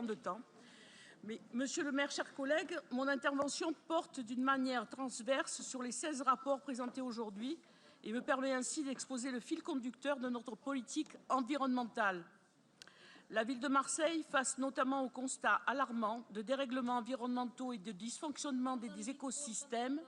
de temps. Mais, Monsieur le maire, chers collègues, mon intervention porte d'une manière transverse sur les 16 rapports présentés aujourd'hui et me permet ainsi d'exposer le fil conducteur de notre politique environnementale. La ville de Marseille, face notamment au constat alarmant de dérèglements environnementaux et de dysfonctionnement des écosystèmes,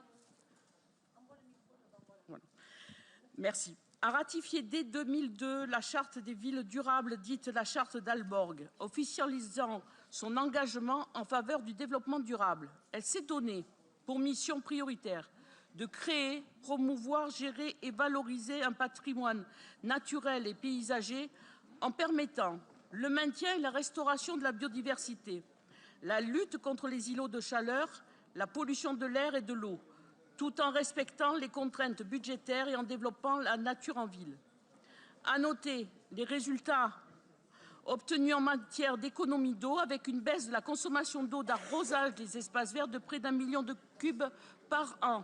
merci, a ratifié dès 2002 la charte des villes durables, dite la charte d'Aalborg, officialisant son engagement en faveur du développement durable. Elle s'est donnée pour mission prioritaire de créer, promouvoir, gérer et valoriser un patrimoine naturel et paysager en permettant le maintien et la restauration de la biodiversité, la lutte contre les îlots de chaleur, la pollution de l'air et de l'eau, tout en respectant les contraintes budgétaires et en développant la nature en ville. À noter les résultats obtenus en matière d'économie d'eau, avec une baisse de la consommation d'eau d'arrosage des espaces verts de près d'1 million de cubes par an.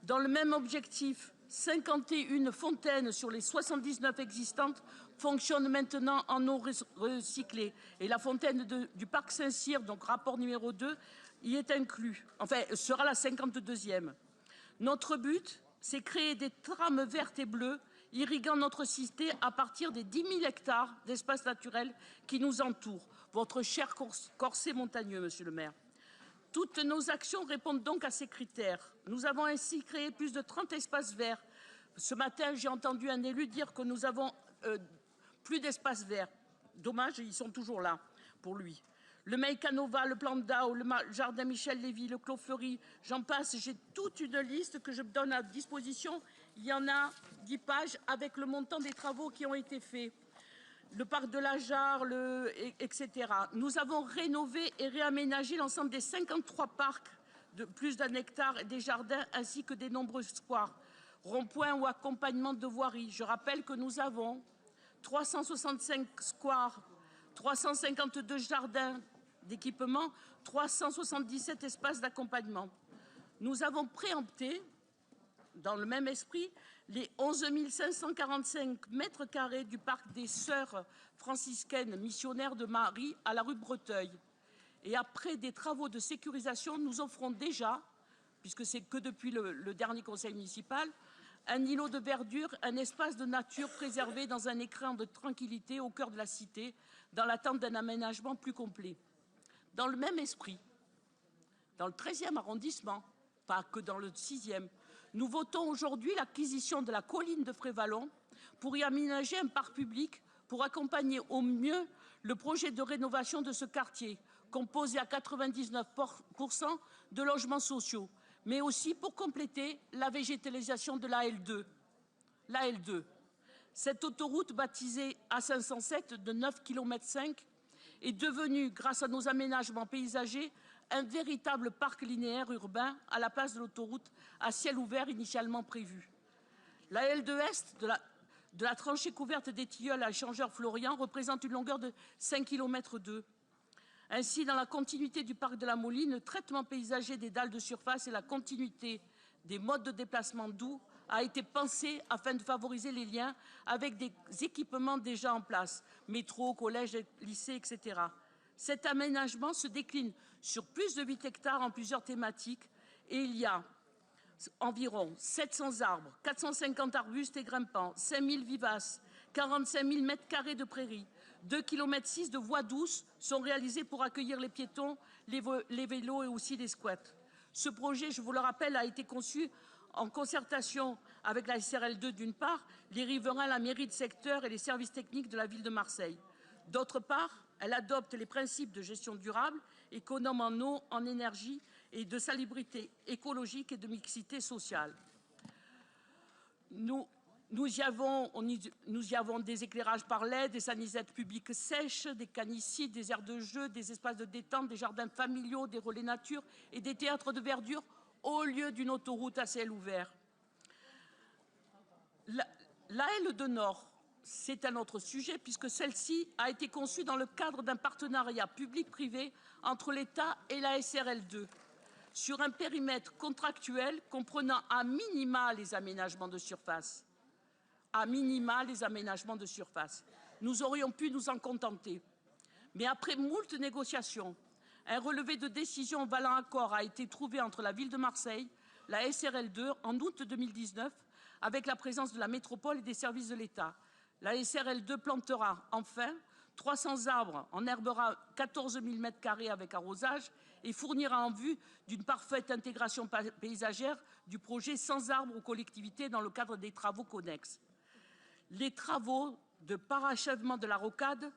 Dans le même objectif, 51 fontaines sur les 79 existantes fonctionnent maintenant en eau recyclée. Et la fontaine du parc Saint-Cyr, donc rapport numéro 2, y est inclus. Enfin, sera la 52e. Notre but, c'est créer des trames vertes et bleues irriguant notre cité à partir des 10 000 hectares d'espaces naturels qui nous entourent. Votre cher corset montagneux, monsieur le maire. Toutes nos actions répondent donc à ces critères. Nous avons ainsi créé plus de 30 espaces verts. Ce matin, j'ai entendu un élu dire que nous avons plus d'espaces verts. Dommage, ils sont toujours là pour lui. Le Meïcanova, le Plan d'Ao, le Jardin Michel Lévy, le Clos Fleury, j'en passe. J'ai toute une liste que je me donne à disposition. Il y en a 10 pages avec le montant des travaux qui ont été faits. Le parc de la Jarre, etc. Nous avons rénové et réaménagé l'ensemble des 53 parcs de plus d'1 hectare et des jardins ainsi que des nombreux squares, ronds-points ou accompagnement de voirie. Je rappelle que nous avons 365 squares, 352 jardins d'équipement, 377 espaces d'accompagnement. Nous avons préempté, dans le même esprit, les 11 545 mètres carrés du parc des Sœurs franciscaines missionnaires de Marie à la rue Breteuil. Et après des travaux de sécurisation, nous offrons déjà, puisque c'est que depuis le dernier conseil municipal, un îlot de verdure, un espace de nature préservé dans un écrin de tranquillité au cœur de la cité, dans l'attente d'un aménagement plus complet. Dans le même esprit, dans le 13e arrondissement, pas que dans le 6e, nous votons aujourd'hui l'acquisition de la colline de Frévalon pour y aménager un parc public pour accompagner au mieux le projet de rénovation de ce quartier, composé à 99% de logements sociaux, mais aussi pour compléter la végétalisation de la L2. La L2, cette autoroute baptisée A507 de 9,5 km, est devenue, grâce à nos aménagements paysagers, un véritable parc linéaire urbain à la place de l'autoroute à ciel ouvert initialement prévue. La L2 Est, de la tranchée couverte des Tilleuls à l'échangeur Florian, représente une longueur de 5,2 km. Ainsi, dans la continuité du parc de la Moline, le traitement paysager des dalles de surface et la continuité des modes de déplacement doux a été pensé afin de favoriser les liens avec des équipements déjà en place, métro, collège, lycée, etc. Cet aménagement se décline sur plus de 8 hectares en plusieurs thématiques et il y a environ 700 arbres, 450 arbustes et grimpants, 5 000 vivaces, 45 000 mètres carrés de prairies, 2,6 km de voies douces sont réalisées pour accueillir les piétons, les vélos et aussi les squats. Ce projet, je vous le rappelle, a été conçu en concertation avec la SRL2 d'une part, les riverains, la mairie de secteur et les services techniques de la ville de Marseille. D'autre part, elle adopte les principes de gestion durable, économe en eau, en énergie et de salubrité écologique et de mixité sociale. Nous y avons des éclairages par LED, des sanisettes publiques sèches, des canicides, des aires de jeu, des espaces de détente, des jardins familiaux, des relais nature et des théâtres de verdure au lieu d'une autoroute à ciel ouvert. La L2 Nord, c'est un autre sujet puisque celle-ci a été conçue dans le cadre d'un partenariat public-privé entre l'État et la SRL2 sur un périmètre contractuel comprenant à minima les aménagements de surface. À minima les aménagements de surface. Nous aurions pu nous en contenter. Mais après moult négociations, un relevé de décision valant accord a été trouvé entre la ville de Marseille, la SRL2, en août 2019, avec la présence de la métropole et des services de l'État. La SRL2 plantera enfin 300 arbres, enherbera 14 000 m² avec arrosage et fournira en vue d'une parfaite intégration paysagère du projet sans arbres aux collectivités dans le cadre des travaux connexes. Les travaux de parachèvement de la rocade,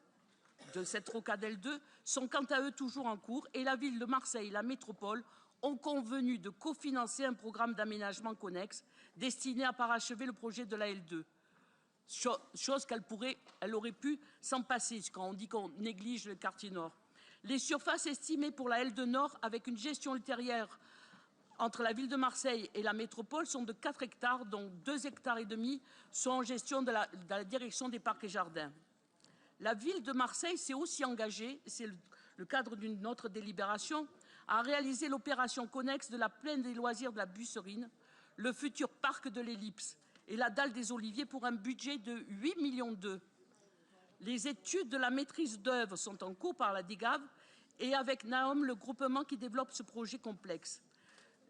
de cette rocade L2, sont quant à eux toujours en cours et la ville de Marseille et la métropole ont convenu de cofinancer un programme d'aménagement connexe destiné à parachever le projet de la L2. Chose qu'elle aurait pu s'en passer quand on dit qu'on néglige le quartier nord. Les surfaces estimées pour la L2 Nord, avec une gestion ultérieure entre la ville de Marseille et la métropole, sont de 4 hectares, dont 2,5 hectares sont en gestion de la direction des parcs et jardins. La ville de Marseille s'est aussi engagée, c'est le cadre d'une autre délibération, à réaliser l'opération connexe de la plaine des loisirs de la Busserine, le futur parc de l'Ellipse et la dalle des Oliviers pour un budget de 8,2 millions d'euros. Les études de la maîtrise d'œuvre sont en cours par la DIGAV et avec Naom, le groupement qui développe ce projet complexe.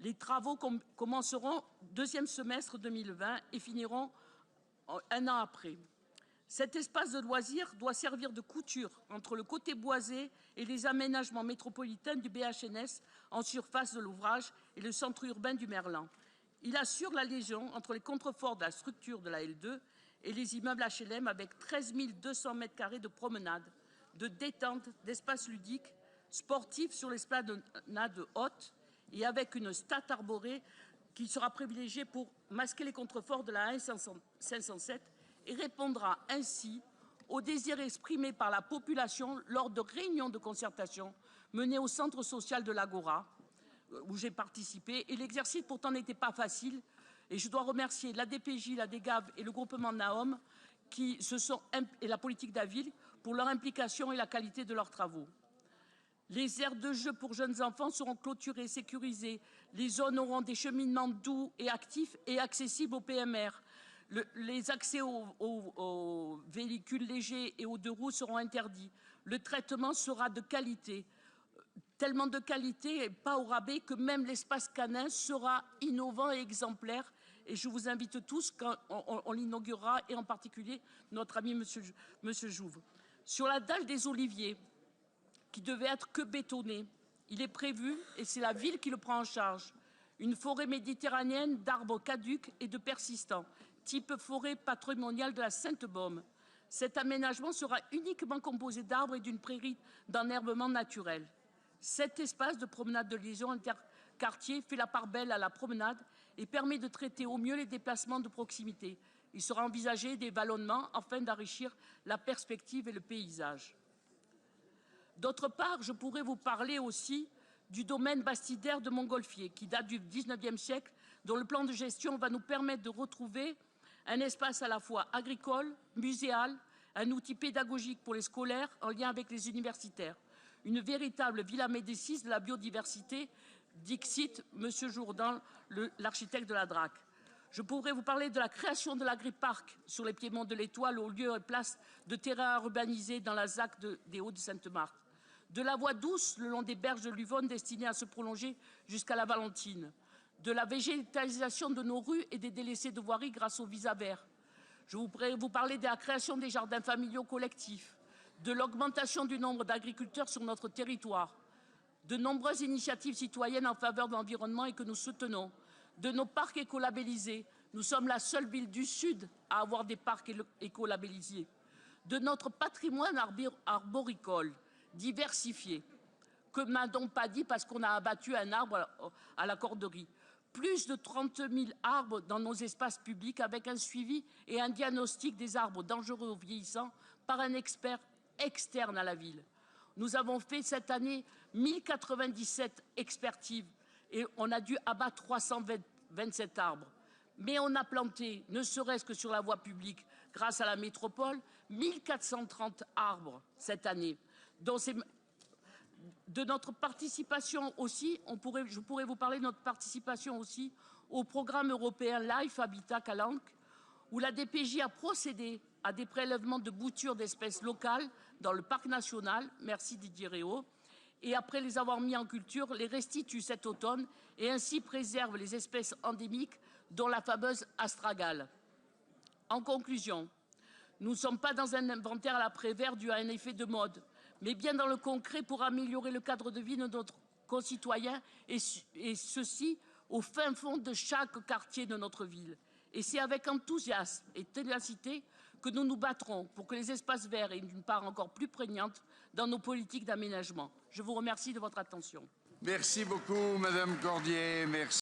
Les travaux commenceront deuxième semestre 2020 et finiront un an après. Cet espace de loisirs doit servir de couture entre le côté boisé et les aménagements métropolitains du BHNS en surface de l'ouvrage et le centre urbain du Merlan. Il assure la liaison entre les contreforts de la structure de la L2 et les immeubles HLM avec 13 200 m² de promenade, de détente, d'espaces ludiques, sportifs sur l'esplanade haute et avec une stat arborée qui sera privilégiée pour masquer les contreforts de la A507 et répondra ainsi aux désirs exprimés par la population lors de réunions de concertation menées au centre social de l'Agora, où j'ai participé. Et l'exercice pourtant n'était pas facile. Et je dois remercier la DPJ, la DGAV et le groupement Naom et la politique de la ville pour leur implication et la qualité de leurs travaux. Les aires de jeu pour jeunes enfants seront clôturées, sécurisées. Les zones auront des cheminements doux et actifs et accessibles aux PMR. Les accès aux véhicules légers et aux deux roues seront interdits. Le traitement sera de qualité. Tellement de qualité et pas au rabais que même l'espace canin sera innovant et exemplaire. Et je vous invite tous quand on l'inaugurera, et en particulier notre ami Monsieur Jouve. Sur la dalle des Oliviers, qui devait être que bétonnée, il est prévu, et c'est la ville qui le prend en charge, une forêt méditerranéenne d'arbres caducs et de persistants, type forêt patrimoniale de la Sainte-Baume. Cet aménagement sera uniquement composé d'arbres et d'une prairie d'enherbement naturel. Cet espace de promenade de liaison interquartier fait la part belle à la promenade et permet de traiter au mieux les déplacements de proximité. Il sera envisagé des vallonnements afin d'enrichir la perspective et le paysage. D'autre part, je pourrais vous parler aussi du domaine bastidaire de Montgolfier, qui date du XIXe siècle, dont le plan de gestion va nous permettre de retrouver un espace à la fois agricole, muséal, un outil pédagogique pour les scolaires en lien avec les universitaires. Une véritable Villa Médicis de la biodiversité, dixit M. Jourdan, l'architecte de la DRAC. Je pourrais vous parler de la création de l'agri-parc sur les piémonts de l'Étoile, au lieu et place de terrains urbanisés dans la ZAC des Hauts-de-Sainte-Marthe. De la voie douce le long des berges de l'Uvonne destinée à se prolonger jusqu'à la Valentine. De la végétalisation de nos rues et des délaissés de voirie grâce au visa vert. Je pourrais vous parler de la création des jardins familiaux collectifs, de l'augmentation du nombre d'agriculteurs sur notre territoire, de nombreuses initiatives citoyennes en faveur de l'environnement et que nous soutenons, de nos parcs écolabellisés. Nous sommes la seule ville du Sud à avoir des parcs écolabellisés. De notre patrimoine arboricole diversifié. Que m'a-t-on pas dit parce qu'on a abattu un arbre à la corderie. Plus de 30 000 arbres dans nos espaces publics avec un suivi et un diagnostic des arbres dangereux ou vieillissants par un expert externe à la ville. Nous avons fait cette année 1097 expertises et on a dû abattre 327 arbres. Mais on a planté, ne serait-ce que sur la voie publique, grâce à la métropole, 1430 arbres cette année. De notre participation aussi, je pourrais vous parler de notre participation aussi au programme européen LIFE Habitat Calanque, où la DPJ a procédé à des prélèvements de boutures d'espèces locales dans le parc national, merci Didier Réau, et après les avoir mis en culture, les restitue cet automne et ainsi préserve les espèces endémiques, dont la fameuse astragale. En conclusion, nous ne sommes pas dans un inventaire à la Prévert dû à un effet de mode, mais bien dans le concret pour améliorer le cadre de vie de notre concitoyens, et ceci au fin fond de chaque quartier de notre ville. Et c'est avec enthousiasme et ténacité que nous nous battrons pour que les espaces verts aient une part encore plus prégnante dans nos politiques d'aménagement. Je vous remercie de votre attention. Merci beaucoup, Madame Cordier. Merci.